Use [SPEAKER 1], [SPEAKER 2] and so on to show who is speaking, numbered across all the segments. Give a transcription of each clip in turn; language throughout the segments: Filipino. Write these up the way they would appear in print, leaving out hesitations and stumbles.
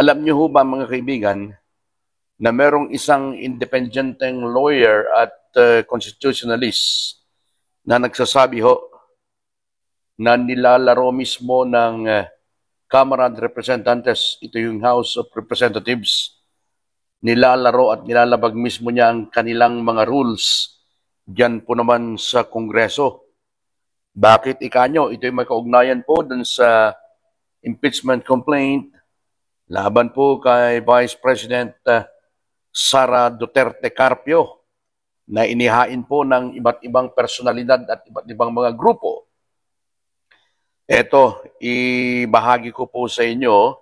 [SPEAKER 1] Alam niyo ho ba mga kaibigan na merong isang independenteng lawyer at constitutionalist na nagsasabi ho na nilalaro mismo ng Kamara de Representantes, ito yung House of Representatives, nilalaro at nilalabag mismo niya ang kanilang mga rules diyan po naman sa Kongreso. Bakit ikanyo? Ito yung may kaugnayan po dun sa impeachment complaint laban po kay Vice President Sara Duterte Carpio na inihain po ng iba't ibang personalidad at iba't ibang mga grupo. Ito, ibahagi ko po sa inyo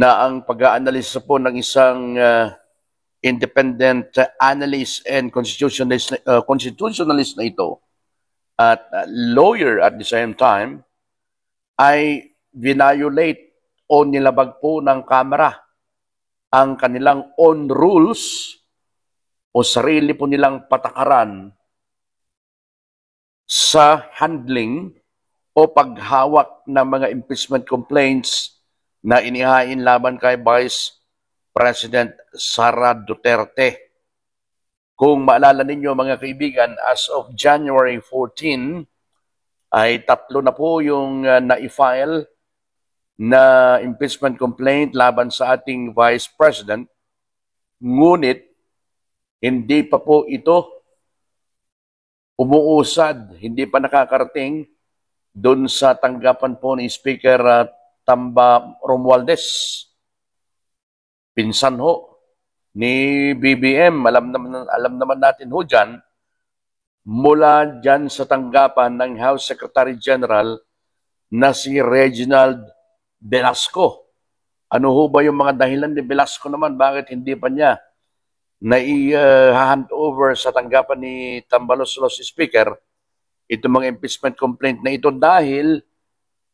[SPEAKER 1] na ang pag-aanalisa po ng isang independent analyst and constitutionalist na ito at lawyer at the same time ay violate o nilabag po ng Kamara ang kanilang own rules o sarili po nilang patakaran sa handling o paghawak ng mga impeachment complaints na inihain laban kay Vice President Sara Duterte. Kung maalala ninyo mga kaibigan, as of January 14, ay 3 na po yung na-file na impeachment complaint laban sa ating Vice President. Ngunit, hindi pa po ito umuusad, hindi pa nakakarating doon sa tanggapan po ni Speaker Tamba Romualdez. Pinsan ho ni BBM, alam naman natin ho dyan, mula dyan sa tanggapan ng House Secretary General na si Reginald Velasco. Ano ho ba yung mga dahilan ni Velasco naman? Bakit hindi pa niya na-hand over sa tanggapan ni Tambalos-Los Speaker itong mga impeachment complaint na ito dahil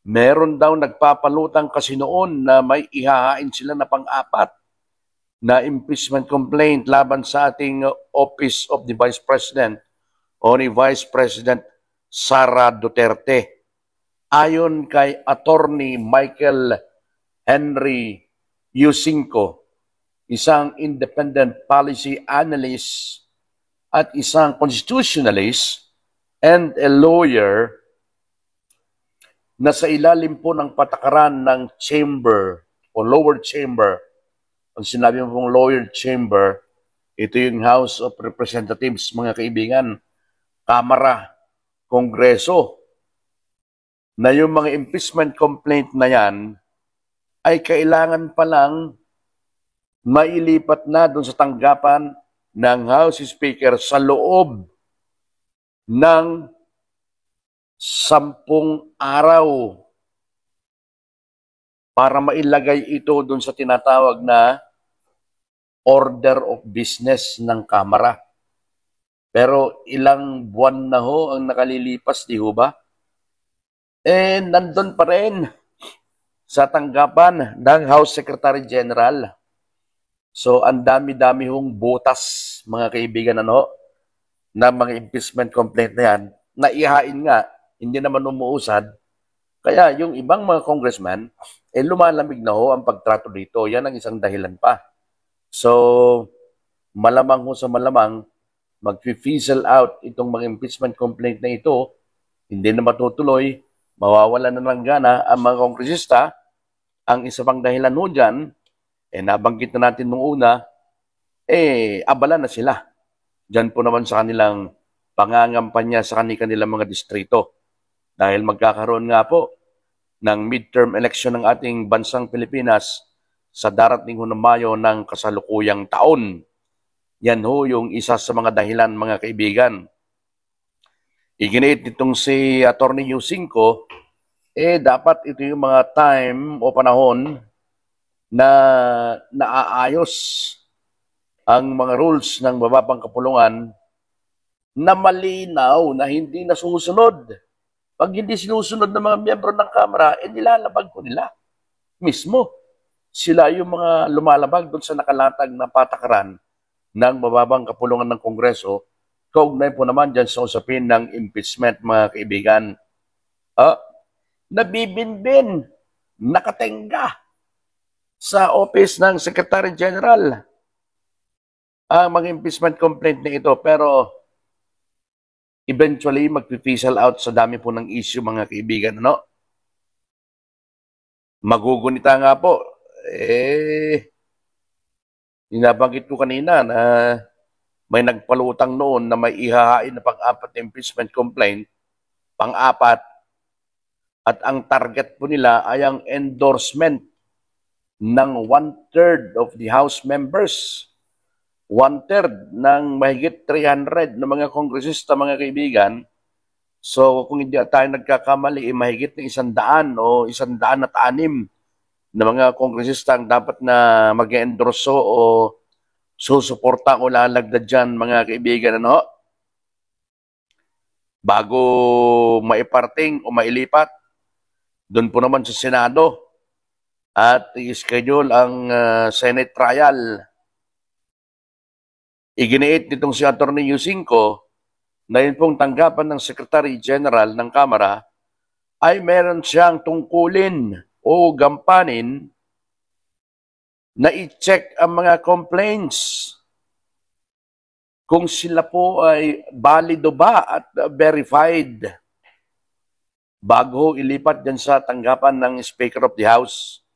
[SPEAKER 1] meron daw nagpapalutang kasi noon na may ihahain sila na pang-apat na impeachment complaint laban sa ating Office of the Vice President o ni Vice President Sara Duterte. Ayon kay Attorney Michael Henry Yusinko, isang independent policy analyst at isang constitutionalist and a lawyer na sa ilalim po ng patakaran ng chamber o lower chamber. Ang sinabi mo pong lower chamber, ito yung House of Representatives, mga kaibigan, Kamara, Kongreso, na yung mga impeachment complaint na yan ay kailangan pa lang mailipat na doon sa tanggapan ng House Speaker sa loob ng 10 araw para mailagay ito doon sa tinatawag na order of business ng Kamara. Pero ilang buwan na ho ang nakalilipas, di ho ba? Eh, nandun pa rin sa tanggapan ng House Secretary General. So, ang dami-dami hong butas, mga kaibigan, na mga impeachment complaint na yan, naihain nga, hindi naman umuusad. Kaya yung ibang mga congressman, lumalamig na ho ang pagtrato dito. Yan ang isang dahilan pa. So, malamang ho sa malamang, mag-fizzle out itong mga impeachment complaint na ito, hindi na matutuloy, mawawala na ng gana ang mga kongresista. Ang isa pang dahilan ho dyan, nabanggit na natin nung una, abala na sila. Diyan po naman sa kanilang pangangampanya sa kanilang mga distrito. Dahil magkakaroon nga po ng midterm election ng ating bansang Pilipinas sa darating ho ng Mayo ng kasalukuyang taon. Yan ho yung isa sa mga dahilan, mga kaibigan. Iginiit nitong si Attorney Yusinko, dapat ito yung mga time o panahon na naaayos ang mga rules ng mababang kapulungan na malinaw na hindi nasusunod. Pag hindi sinusunod ng mga miyembro ng Kamara, nilalabag ko nila mismo. Sila yung mga lumalabag doon sa nakalatag na patakaran ng mababang kapulungan ng Kongreso. Kaugnay po naman dyan sa usapin ng impeachment, mga kaibigan. Nabibinbin nakatenga sa office ng Secretary General ang mga impeachment complaint na ito. Pero eventually, mag-fizzle out sa dami po ng issue, mga kaibigan. Ano? Magugunita nga po. Nabanggit ko kanina na may nagpalutang noon na may ihahain na pang-apat na impeachment complaint, pang-apat, at ang target po nila ay ang endorsement ng 1/3 of the House members. 1/3 ng mahigit 300 na mga kongresista, mga kaibigan. So kung hindi tayo nagkakamali, mahigit ng 100 o 106 na mga kongresista ang dapat na mag-endorso o susuporta o lalagdad dyan, mga kaibigan, ano? Bago maiparting o mailipat, doon po naman sa Senado at i-schedule ang Senate trial. Iginiit nitong si Atty. Yusinko na yun pong tanggapan ng Secretary General ng Kamara ay meron siyang tungkulin o gampanin na i-check ang mga complaints kung sila po ay valido ba at verified bago ilipat dyan sa tanggapan ng Speaker of the House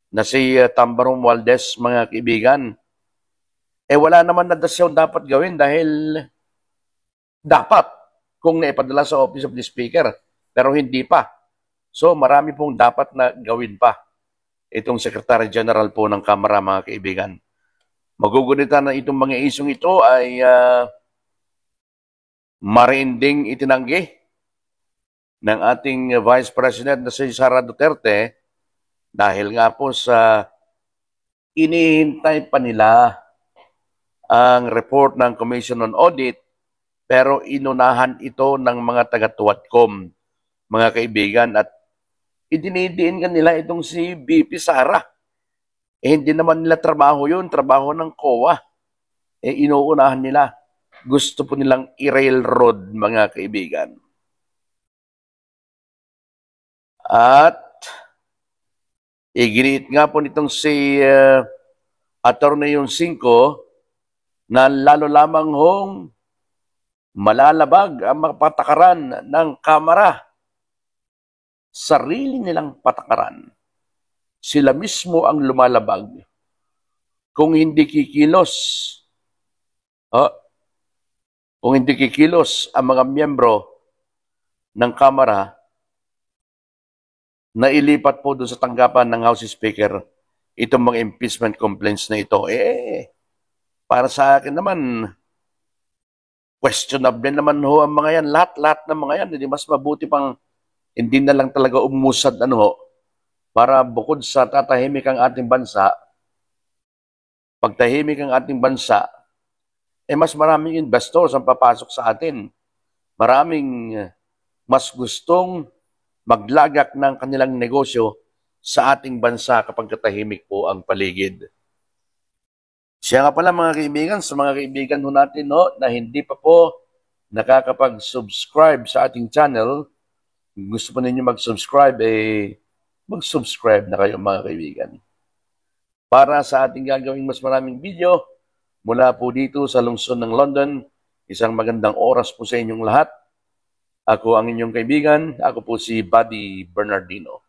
[SPEAKER 1] na si Tambarom Valdez, mga kaibigan. Wala naman na dasyaw dapat gawin dahil dapat kung naipadala sa Office of the Speaker, pero hindi pa. So marami pong dapat na gawin pa itong Secretary General po ng Kamara, mga kaibigan. Magugunita na itong mga isyong ito ay marinding itinanggi ng ating Vice President na si Sara Duterte dahil nga po sa inihintay pa nila ang report ng Commission on Audit, pero inunahan ito ng mga taga-Tuwadcom, mga kaibigan, at idinidiin ka nila itong si VP Sara. Hindi naman nila trabaho yun, trabaho ng COA. Inuunahan nila. Gusto po nilang i-railroad, mga kaibigan. At iginiit nga po nitong si Atty. Yusinko na lalo lamang hong malalabag ang mga patakaran ng Kamara. Sarili nilang patakaran. Sila mismo ang lumalabag. Kung hindi kikilos, kung hindi kikilos ang mga miyembro ng Kamara na ilipat po doon sa tanggapan ng House Speaker itong mga impeachment complaints na ito, para sa akin naman, questionable naman ho ang mga yan. Lahat ng mga yan, hindi mas mabuti pang hindi na lang talaga umusad para bukod sa tatahimik ang ating bansa, pagtahimik ang ating bansa, mas maraming investors ang papasok sa atin. Maraming mas gustong maglagak ng kanilang negosyo sa ating bansa kapag katahimik po ang paligid. Siya nga pala, mga kaibigan, sa mga kaibigan ho natin na hindi pa po nakakapag-subscribe sa ating channel, gusto po ninyo mag-subscribe, mag-subscribe na kayo, mga kaibigan. Para sa ating gagawing mas maraming video, mula po dito sa lungsod ng London, isang magandang oras po sa inyong lahat. Ako ang inyong kaibigan, ako po si Buddy Bernardino.